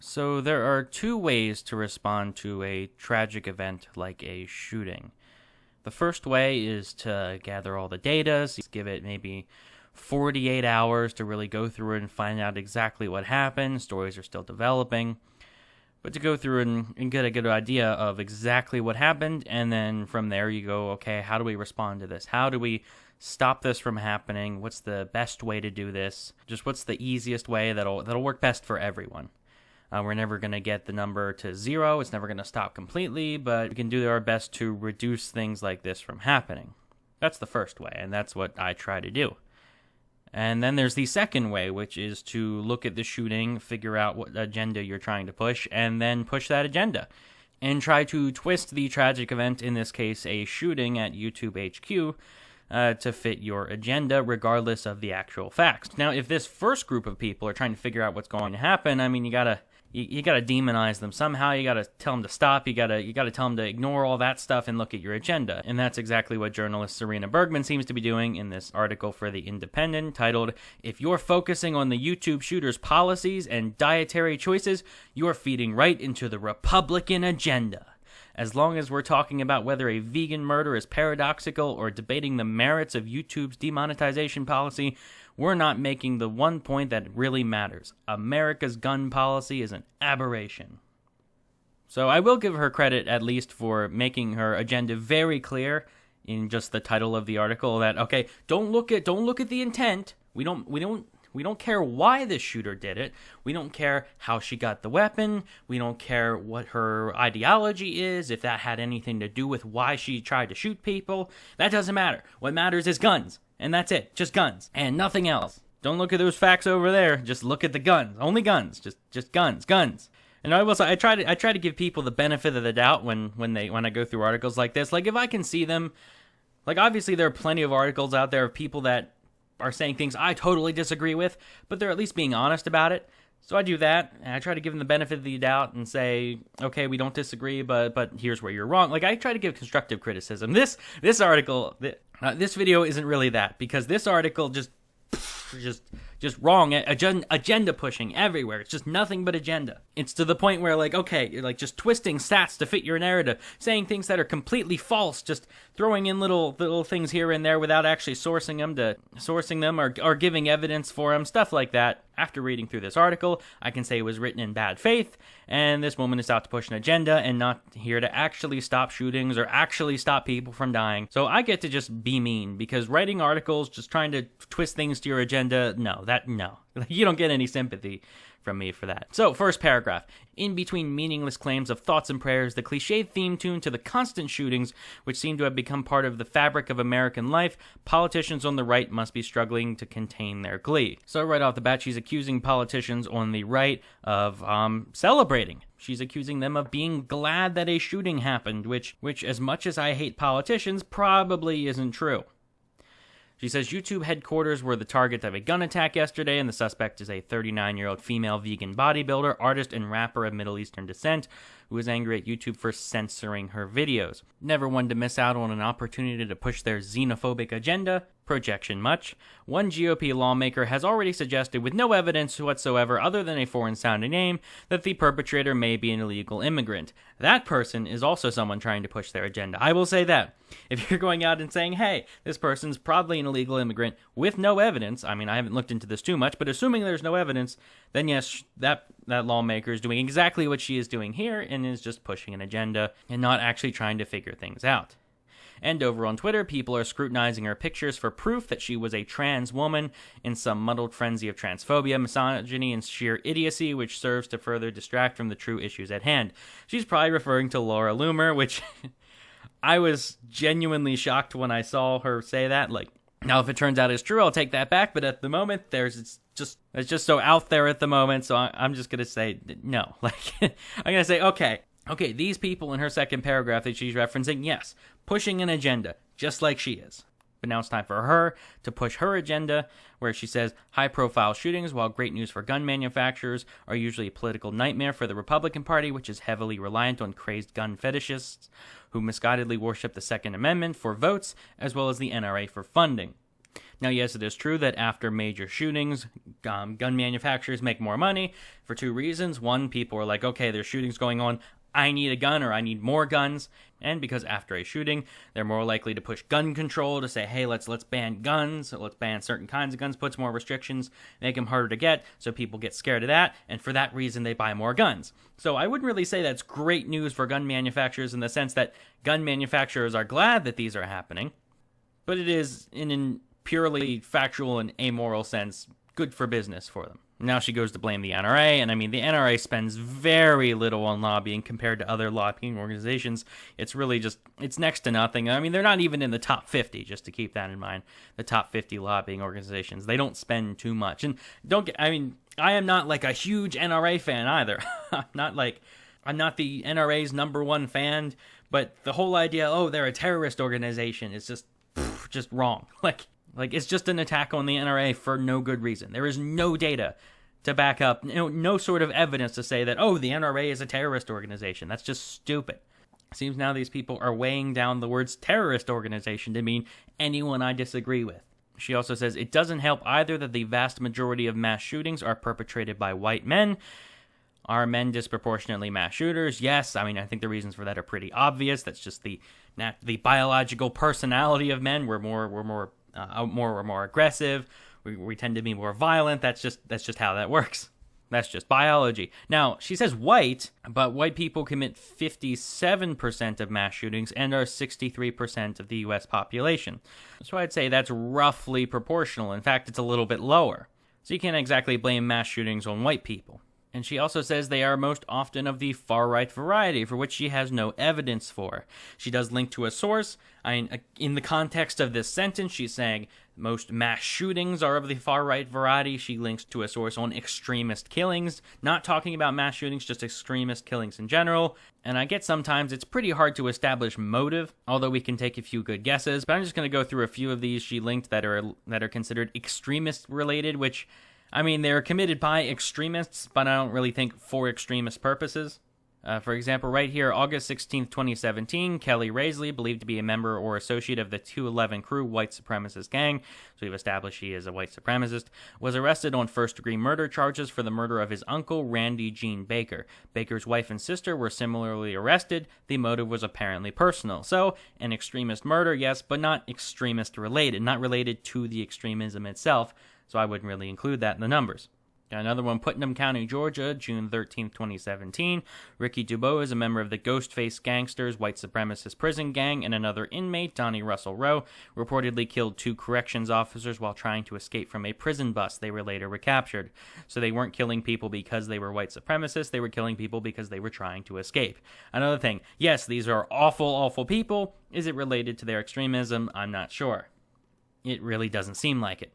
So there are two ways to respond to a tragic event like a shooting. The first way is to gather all the data, give it maybe 48 hours to really go through it and find out exactly what happened. Stories are still developing. But to go through and get a good idea of exactly what happened, and then from there you go, okay, how do we respond to this? How do we stop this from happening? What's the best way to do this? Just what's the easiest way that'll work best for everyone? We're never going to get the number to 0. It's never going to stop completely, but we can do our best to reduce things like this from happening. That's the first way, and that's what I try to do. And then there's the second way, which is to look at the shooting, figure out what agenda you're trying to push, and then push that agenda. And try to twist the tragic event, in this case a shooting at YouTube HQ, to fit your agenda, regardless of the actual facts. Now, if this first group of people are trying to figure out what's going to happen, I mean, you gotta demonize them somehow. You gotta tell them to stop. You gotta tell them to ignore all that stuff and look at your agenda. And that's exactly what journalist Serena Bergman seems to be doing in this article for The Independent, titled, "If You're Focusing on the YouTube Shooter's Policies and Dietary Choices, You're Feeding Right into the Republican Agenda. As long as we're talking about whether a vegan murder is paradoxical or debating the merits of YouTube's demonetization policy, we're not making the one point that really matters. America's gun policy is an aberration." So I will give her credit at least for making her agenda very clear in just the title of the article, that okay, don't look at the intent. We don't care why this shooter did it. We don't care how she got the weapon. We don't care what her ideology is, if that had anything to do with why she tried to shoot people. That doesn't matter. What matters is guns. And that's it. Just guns. And nothing else. Don't look at those facts over there. Just look at the guns. Only guns. Just guns. And I will say, I try to give people the benefit of the doubt when I go through articles like this. Like, if I can see them, like, obviously there are plenty of articles out there of people that are saying things I totally disagree with, but they're at least being honest about it. So I do that, and I try to give them the benefit of the doubt and say, okay, we don't disagree, but here's where you're wrong. Like, I try to give constructive criticism. This article, this video isn't really that, because this article just wrong. Agenda pushing everywhere. It's just nothing but agenda. It's to the point where, like, okay, you're like just twisting stats to fit your narrative, saying things that are completely false, just throwing in little things here and there without actually sourcing them or giving evidence for them, stuff like that. After reading through this article, I can say it was written in bad faith, and this woman is out to push an agenda and not here to actually stop shootings or actually stop people from dying. So I get to just be mean, because writing articles, just trying to twist things to your agenda, no. You don't get any sympathy from me for that. So, first paragraph. In between meaningless claims of thoughts and prayers, the cliched theme tune to the constant shootings, which seem to have become part of the fabric of American life, politicians on the right must be struggling to contain their glee. So right off the bat, she's accusing politicians on the right of celebrating. She's accusing them of being glad that a shooting happened, which as much as I hate politicians, probably isn't true. She says YouTube headquarters were the target of a gun attack yesterday, and the suspect is a 39-year-old female vegan bodybuilder, artist, and rapper of Middle Eastern descent who was angry at YouTube for censoring her videos. Never wanted to miss out on an opportunity to push their xenophobic agenda. Projection much. One GOP lawmaker has already suggested, with no evidence whatsoever other than a foreign-sounding name, that the perpetrator may be an illegal immigrant. That person is also someone trying to push their agenda. I will say that. If you're going out and saying, hey, this person's probably an illegal immigrant, with no evidence, I mean, I haven't looked into this too much, but assuming there's no evidence, then yes, that lawmaker is doing exactly what she is doing here and is just pushing an agenda and not actually trying to figure things out. And over on Twitter, people are scrutinizing her pictures for proof that she was a trans woman in some muddled frenzy of transphobia, misogyny, and sheer idiocy, which serves to further distract from the true issues at hand. She's probably referring to Laura Loomer, which I was genuinely shocked when I saw her say that. Like, now if it turns out it's true, I'll take that back, but at the moment, it's just so out there at the moment, so I'm just going to say no. Like, I'm going to say, okay, these people in her second paragraph that she's referencing, yes, pushing an agenda, just like she is. But now it's time for her to push her agenda, where she says, high-profile shootings, while great news for gun manufacturers, are usually a political nightmare for the Republican Party, which is heavily reliant on crazed gun fetishists who misguidedly worship the Second Amendment for votes, as well as the NRA for funding. Now, yes, it is true that after major shootings, gun manufacturers make more money for two reasons. One, people are like, okay, there's shootings going on, I need a gun or I need more guns. And because after a shooting, they're more likely to push gun control to say, hey, let's ban guns, let's ban certain kinds of guns, puts more restrictions, make them harder to get, so people get scared of that, and for that reason they buy more guns. So I wouldn't really say that's great news for gun manufacturers in the sense that gun manufacturers are glad that these are happening, but it is, in a purely factual and amoral sense, good for business for them. Now she goes to blame the NRA, and I mean, the NRA spends very little on lobbying compared to other lobbying organizations. It's really just, it's next to nothing. I mean, they're not even in the top 50, just to keep that in mind. The top 50 lobbying organizations. They don't spend too much. And I am not like a huge NRA fan either. I'm not the NRA's #1 fan, but the whole idea, oh, they're a terrorist organization, is just wrong. Like, it's just an attack on the NRA for no good reason. There is no data to back up, no sort of evidence to say that, oh, the NRA is a terrorist organization. That's just stupid. Seems now these people are weighing down the words terrorist organization to mean anyone I disagree with. She also says it doesn't help either that the vast majority of mass shootings are perpetrated by white men. Are men disproportionately mass shooters? Yes. I mean, I think the reasons for that are pretty obvious. That's just the biological personality of men. We're more aggressive. We tend to be more violent. That's just how that works. That's just biology. Now, she says white, but white people commit 57% of mass shootings and are 63% of the U.S. population. So I'd say that's roughly proportional. In fact, it's a little bit lower. So you can't exactly blame mass shootings on white people. And she also says they are most often of the far-right variety, for which she has no evidence for. She does link to a source. In the context of this sentence, she's saying most mass shootings are of the far-right variety. She links to a source on extremist killings, not talking about mass shootings, just extremist killings in general. And I get sometimes it's pretty hard to establish motive, although we can take a few good guesses. But I'm just going to go through a few of these she linked that are considered extremist-related, which, I mean, they're committed by extremists, but I don't really think for extremist purposes. For example, right here, August 16th, 2017, Kelly Raisley, believed to be a member or associate of the 211 Crew white supremacist gang, so we've established he is a white supremacist, was arrested on first-degree murder charges for the murder of his uncle, Randy Gene Baker. Baker's wife and sister were similarly arrested. The motive was apparently personal. So, an extremist murder, yes, but not extremist-related, not related to the extremism itself, so I wouldn't really include that in the numbers. Got another one, Putnam County, Georgia, June 13th, 2017. Ricky Dubois is a member of the Ghostface Gangsters white supremacist prison gang, and another inmate, Donnie Russell Rowe, reportedly killed 2 corrections officers while trying to escape from a prison bus. They were later recaptured. So they weren't killing people because they were white supremacists, they were killing people because they were trying to escape. Another thing, yes, these are awful, awful people. Is it related to their extremism? I'm not sure. It really doesn't seem like it.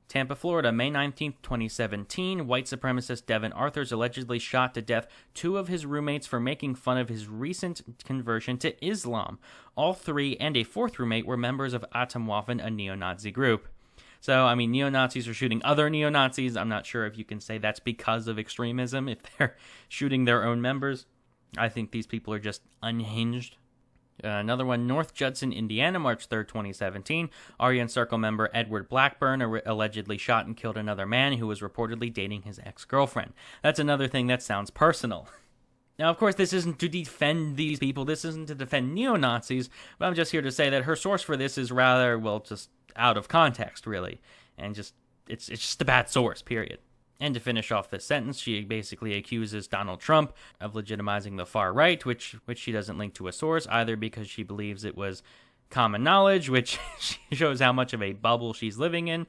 Tampa, Florida, May 19th, 2017, white supremacist Devin Arthurs allegedly shot to death 2 of his roommates for making fun of his recent conversion to Islam. All 3 and a 4th roommate were members of Atomwaffen, a neo-Nazi group. So, I mean, neo-Nazis are shooting other neo-Nazis. I'm not sure if you can say that's because of extremism, if they're shooting their own members. I think these people are just unhinged. Another one, North Judson, Indiana, March 3rd, 2017. Aryan Circle member Edward Blackburn allegedly shot and killed another man who was reportedly dating his ex-girlfriend. That's another thing that sounds personal. Now, of course, this isn't to defend these people. This isn't to defend neo-Nazis. But I'm just here to say that her source for this is rather, well, just out of context, really. And it's just a bad source, period. And to finish off this sentence, she basically accuses Donald Trump of legitimizing the far right, which she doesn't link to a source, either because she believes it was common knowledge, which shows how much of a bubble she's living in,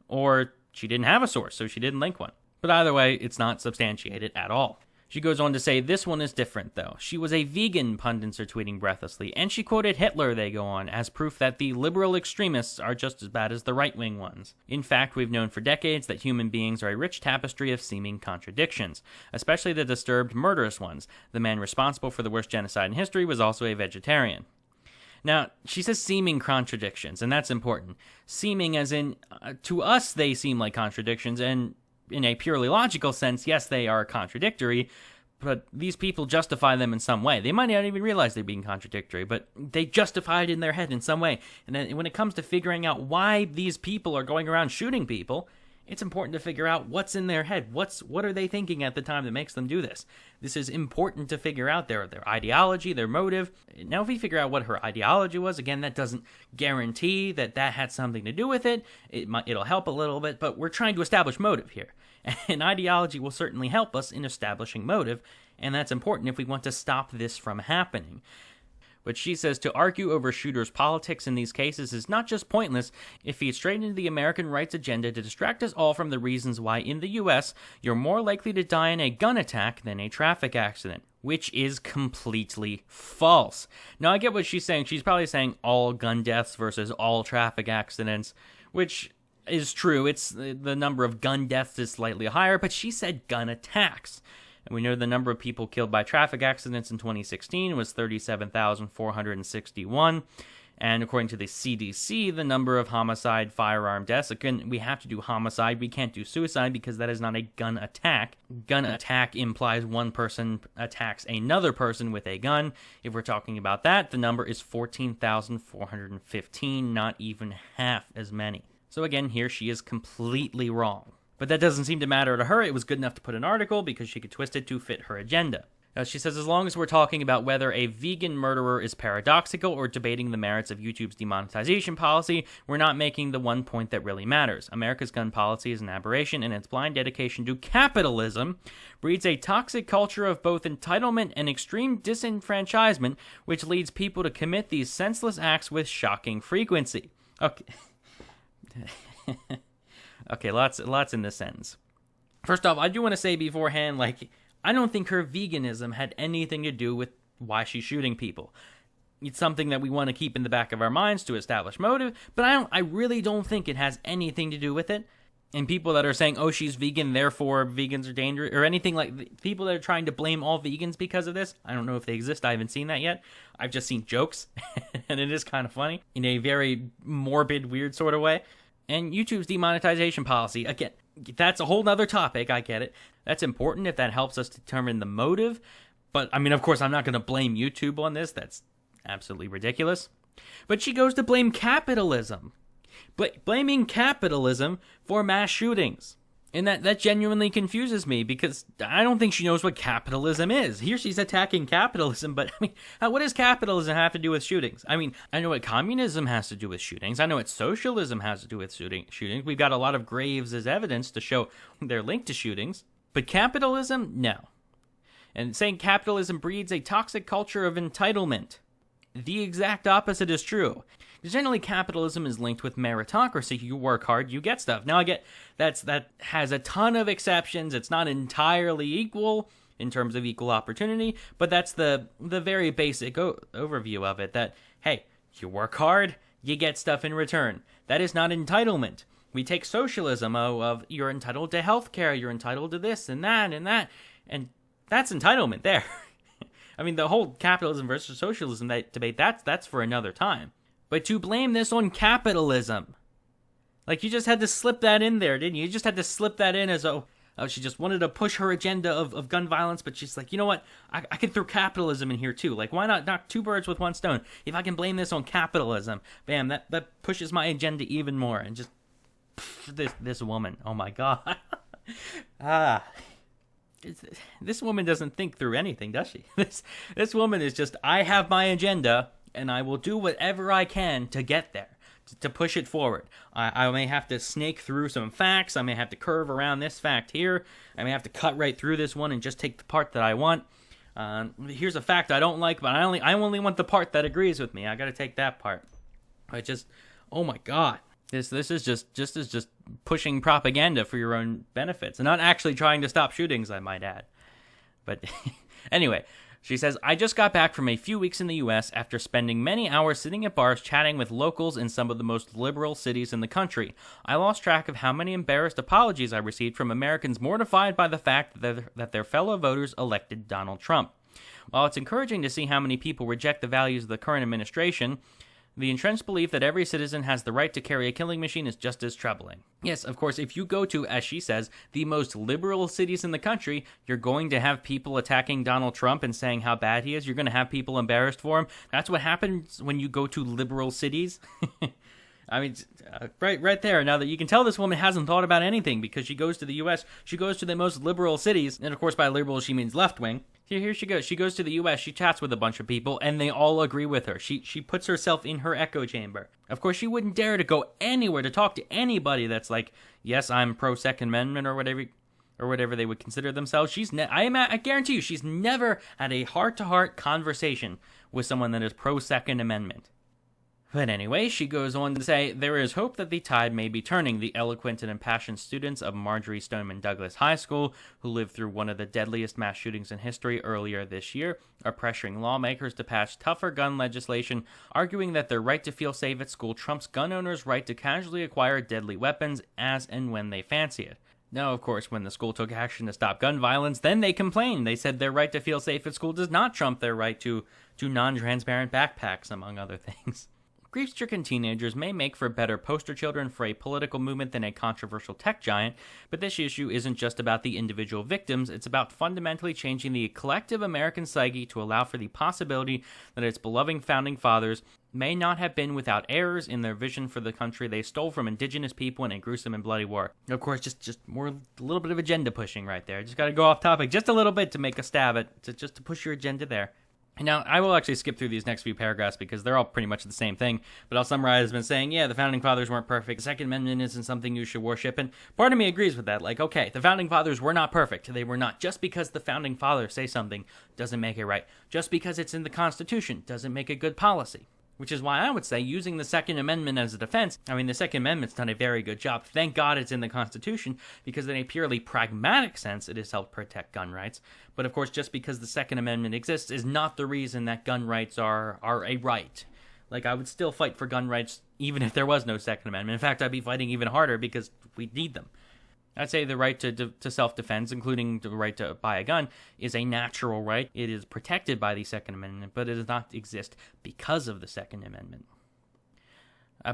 or she didn't have a source, so she didn't link one. But either way, it's not substantiated at all. She goes on to say, this one is different, though. She was a vegan, pundits are tweeting breathlessly, and she quoted Hitler, they go on, as proof that the liberal extremists are just as bad as the right-wing ones. In fact, we've known for decades that human beings are a rich tapestry of seeming contradictions, especially the disturbed, murderous ones. The man responsible for the worst genocide in history was also a vegetarian. Now, she says seeming contradictions, and that's important. Seeming as in, to us they seem like contradictions, and in a purely logical sense, yes, they are contradictory, but these people justify them in some way. They might not even realize they're being contradictory, but they justify it in their head in some way. And then when it comes to figuring out why these people are going around shooting people, it's important to figure out what's in their head. What are they thinking at the time that makes them do this? This is important to figure out their ideology, their motive. Now, if we figure out what her ideology was, again, that doesn't guarantee that had something to do with it. It'll help a little bit, but we're trying to establish motive here. And ideology will certainly help us in establishing motive, and that's important if we want to stop this from happening. But she says to argue over shooters' politics in these cases is not just pointless, it feeds straight into the American rights agenda to distract us all from the reasons why in the U.S. you're more likely to die in a gun attack than a traffic accident, which is completely false. Now, I get what she's saying. She's probably saying all gun deaths versus all traffic accidents, which is true. It's the number of gun deaths is slightly higher, but she said gun attacks. And we know the number of people killed by traffic accidents in 2016 was 37,461. And according to the CDC, the number of homicide firearm deaths, again, we have to do homicide, we can't do suicide because that is not a gun attack. Gun attack implies one person attacks another person with a gun. If we're talking about that, the number is 14,415, not even half as many. So again, here she is completely wrong. But that doesn't seem to matter to her. It was good enough to put an article because she could twist it to fit her agenda. Now, she says as long as we're talking about whether a vegan murderer is paradoxical or debating the merits of YouTube's demonetization policy, we're not making the one point that really matters. America's gun policy is an aberration, and its blind dedication to capitalism breeds a toxic culture of both entitlement and extreme disenfranchisement, which leads people to commit these senseless acts with shocking frequency. Okay. Okay, lots in this sentence. First off, I do want to say beforehand, I don't think her veganism had anything to do with why she's shooting people. It's something that we want to keep in the back of our minds to establish motive, but I really don't think it has anything to do with it. And people that are saying, oh, she's vegan, therefore vegans are dangerous, or anything like people that are trying to blame all vegans because of this, I don't know if they exist. I haven't seen that yet. I've just seen jokes, and it is kind of funny in a very morbid, weird sort of way. And YouTube's demonetization policy, again, that's a whole nother topic, I get it. That's important if that helps us determine the motive. But, I mean, of course, I'm not going to blame YouTube on this. That's absolutely ridiculous. But she goes to blame capitalism. Blaming capitalism for mass shootings. And that genuinely confuses me because I don't think she knows what capitalism is. Here she's attacking capitalism, but I mean, what does capitalism have to do with shootings? I mean, I know what communism has to do with shootings. I know what socialism has to do with shootings. We've got a lot of graves as evidence to show they're linked to shootings. But capitalism? No. And saying capitalism breeds a toxic culture of entitlement. The exact opposite is true. Generally, capitalism is linked with meritocracy. You work hard, you get stuff. Now, I get that has a ton of exceptions. It's not entirely equal in terms of equal opportunity, but that's the very basic overview of it, that, hey, you work hard, you get stuff in return. That is not entitlement. We take socialism of you're entitled to health care, you're entitled to this and that, and that's entitlement there. I mean, the whole capitalism versus socialism debate, that's for another time. But to blame this on capitalism, you just had to slip that in there, didn't you? You just had to slip that in as, she just wanted to push her agenda of gun violence, but she's like, you know what? I can throw capitalism in here too. Why not knock two birds with one stone? If I can blame this on capitalism, bam, that pushes my agenda even more. And just, this woman, oh my God. This woman doesn't think through anything, does she? This woman is just, I have my agenda, and I will do whatever I can to get there, to push it forward. I may have to snake through some facts. I may have to curve around this fact here. I may have to cut right through this one and just take the part that I want. Here's a fact I don't like, but I only want the part that agrees with me. I got to take that part. Oh my God. This is just pushing propaganda for your own benefits and not actually trying to stop shootings, I might add. But anyway, she says, I just got back from a few weeks in the U.S. after spending many hours sitting at bars chatting with locals in some of the most liberal cities in the country. I lost track of how many embarrassed apologies I received from Americans mortified by the fact that their fellow voters elected Donald Trump. While it's encouraging to see how many people reject the values of the current administration, The entrenched belief that every citizen has the right to carry a killing machine is just as troubling. Yes, of course, if you go to, as she says, the most liberal cities in the country, you're going to have people attacking Donald Trump and saying how bad he is. You're going to have people embarrassed for him. That's what happens when you go to liberal cities. I mean, right there. Now that you can tell this woman hasn't thought about anything because she goes to the U.S., she goes to the most liberal cities, and of course by liberal she means left-wing. Here she goes. She goes to the U.S., she chats with a bunch of people, and they all agree with her. She puts herself in her echo chamber. Of course, she wouldn't dare to go anywhere to talk to anybody that's like, yes, I'm pro-Second Amendment or whatever they would consider themselves. I guarantee you, she's never had a heart-to-heart conversation with someone that is pro-Second Amendment. But anyway, she goes on to say, there is hope that the tide may be turning. The eloquent and impassioned students of Marjory Stoneman Douglas High School, who lived through one of the deadliest mass shootings in history earlier this year, are pressuring lawmakers to pass tougher gun legislation, arguing that their right to feel safe at school trumps gun owners' right to casually acquire deadly weapons as and when they fancy it. Now, of course, when the school took action to stop gun violence, then they complained. They said their right to feel safe at school does not trump their right to non-transparent backpacks, among other things. Grief-stricken teenagers may make for better poster children for a political movement than a controversial tech giant, but this issue isn't just about the individual victims, it's about fundamentally changing the collective American psyche to allow for the possibility that its beloved founding fathers may not have been without errors in their vision for the country they stole from indigenous people in a gruesome and bloody war. Of course, just a little bit of agenda pushing right there. Just gotta go off topic just a little bit to make a stab at, just to push your agenda there. Now, I will actually skip through these next few paragraphs because they're all pretty much the same thing, but I'll summarize them saying, yeah, the Founding Fathers weren't perfect, the Second Amendment isn't something you should worship, and part of me agrees with that. Like, okay, the Founding Fathers were not perfect. They were not. Just because the Founding Fathers say something doesn't make it right. Just because it's in the Constitution doesn't make it good policy. Which is why I would say using the Second Amendment as a defense, I mean, the Second Amendment's done a very good job. Thank God it's in the Constitution, because in a purely pragmatic sense, it has helped protect gun rights. But of course, just because the Second Amendment exists is not the reason that gun rights are a right. Like, I would still fight for gun rights even if there was no Second Amendment. In fact, I'd be fighting even harder because we need them. I'd say the right to self-defense, including the right to buy a gun, is a natural right. It is protected by the Second Amendment, but it does not exist because of the Second Amendment.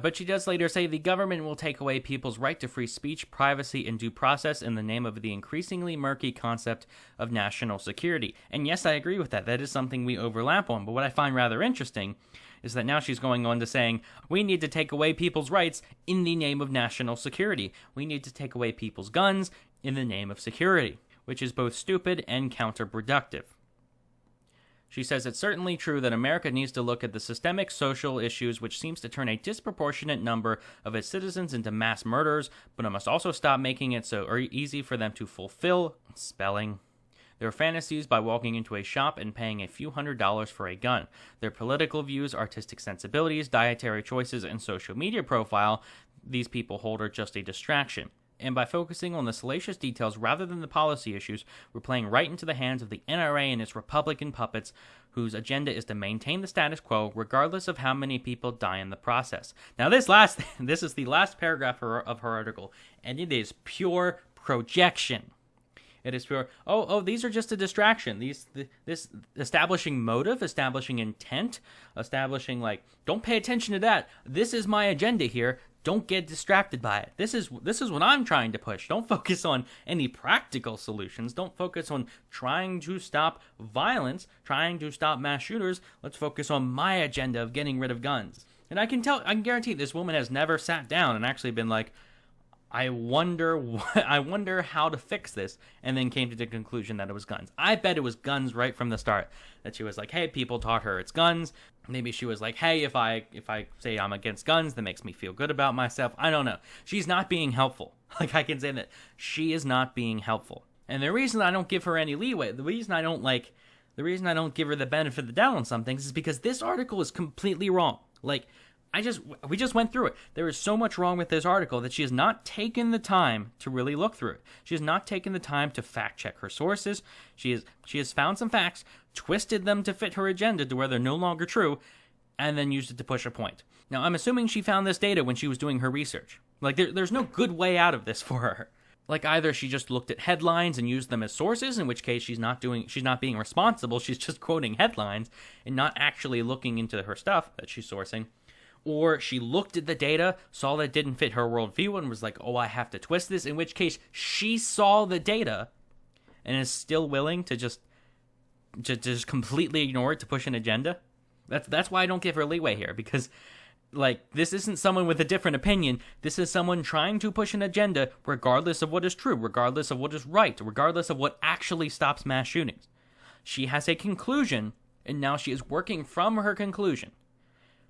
But she does later say the government will take away people's right to free speech, privacy, and due process in the name of the increasingly murky concept of national security. And yes, I agree with that. That is something we overlap on. But what I find rather interesting is that now she's going on to saying, we need to take away people's rights in the name of national security. We need to take away people's guns in the name of security, which is both stupid and counterproductive. She says it's certainly true that America needs to look at the systemic social issues which seems to turn a disproportionate number of its citizens into mass murderers, but it must also stop making it so easy for them to fulfill their fantasies by walking into a shop and paying a few $100s for a gun. Their political views, artistic sensibilities, dietary choices, and social media profile these people hold are just a distraction. And by focusing on the salacious details rather than the policy issues, we're playing right into the hands of the NRA and its Republican puppets, whose agenda is to maintain the status quo regardless of how many people die in the process. Now this is the last paragraph of her article, and it is pure projection. It is pure, these are just a distraction. This establishing motive, establishing intent, establishing, like, don't pay attention to that. This is my agenda here. Don't get distracted by it. This is what I'm trying to push. Don't focus on any practical solutions. Don't focus on trying to stop violence, trying to stop mass shooters. Let's focus on my agenda of getting rid of guns. And I can guarantee this woman has never sat down and actually been like, I wonder how to fix this, and then came to the conclusion that it was guns. I bet it was guns right from the start. That she was like, hey, people taught her it's guns. Maybe she was like, hey, if I say I'm against guns, that makes me feel good about myself. I don't know. She's not being helpful. Like, I can say that she is not being helpful. And the reason I don't give her any leeway, the reason I don't give her the benefit of the doubt on some things is because this article is completely wrong. Like, we just went through it. There is so much wrong with this article that she has not taken the time to really look through it. She has not taken the time to fact check her sources. She has found some facts, twisted them to fit her agenda to where they're no longer true, and then used it to push a point. Now, I'm assuming she found this data when she was doing her research. Like, there's no good way out of this for her. Like, either she just looked at headlines and used them as sources, in which case she's not being responsible, she's just quoting headlines and not actually looking into her stuff that she's sourcing. or she looked at the data, saw that it didn't fit her worldview, and was like, oh, I have to twist this, in which case she saw the data and is still willing to just completely ignore it to push an agenda. That's why I don't give her leeway here, because like, this isn't someone with a different opinion. This is someone trying to push an agenda regardless of what is true, regardless of what is right, regardless of what actually stops mass shootings. She has a conclusion, and now she is working from her conclusion.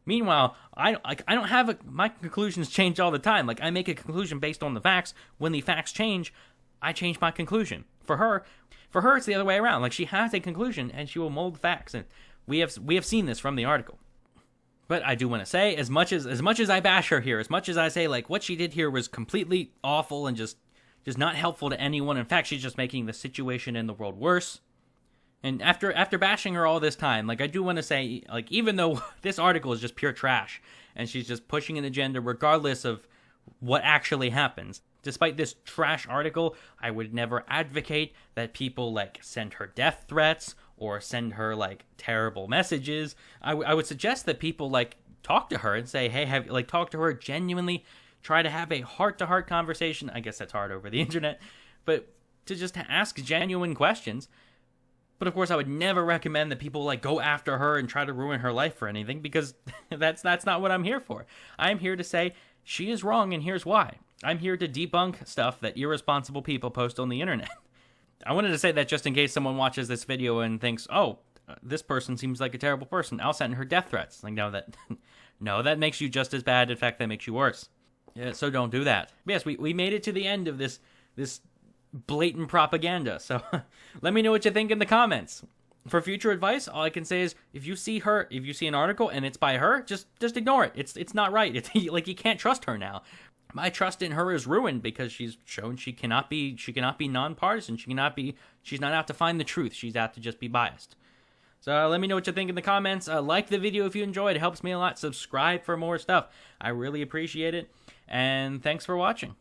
Meanwhile, I don't have my conclusions change all the time. Like, I make a conclusion based on the facts. When the facts change, I change my conclusion. For her, it's the other way around. Like, she has a conclusion, and she will mold facts. And we have seen this from the article. But I do want to say, as much as I bash her here, as much as I say, like, what she did here was completely awful and just not helpful to anyone. In fact, she's just making the situation in the world worse. And after bashing her all this time, like, I do want to say, like, even though this article is just pure trash, and she's just pushing an agenda regardless of what actually happens, despite this trash article, I would never advocate that people, like, send her death threats or send her, like, terrible messages. I would suggest that people, like, talk to her and say, hey, talk to her genuinely, try to have a heart-to-heart conversation. I guess that's hard over the internet, but to just ask genuine questions. But of course, I would never recommend that people, like, go after her and try to ruin her life or anything, because that's not what I'm here for. I'm here to say she is wrong, and here's why. I'm here to debunk stuff that irresponsible people post on the internet. I wanted to say that just in case someone watches this video and thinks, oh, this person seems like a terrible person, I'll send her death threats. Like, no, that makes you just as bad. In fact, that makes you worse. Yeah, so don't do that. But yes, we made it to the end of this blatant propaganda. So let me know what you think in the comments. For future advice, all I can say is, if you see an article and it's by her, just ignore it. It's not right. It's like, you can't trust her now. My trust in her is ruined because she's shown she cannot be nonpartisan. She's not out to find the truth. She's out to just be biased. So let me know what you think in the comments. Like the video if you enjoyed. It helps me a lot. Subscribe for more stuff. I really appreciate it. And thanks for watching.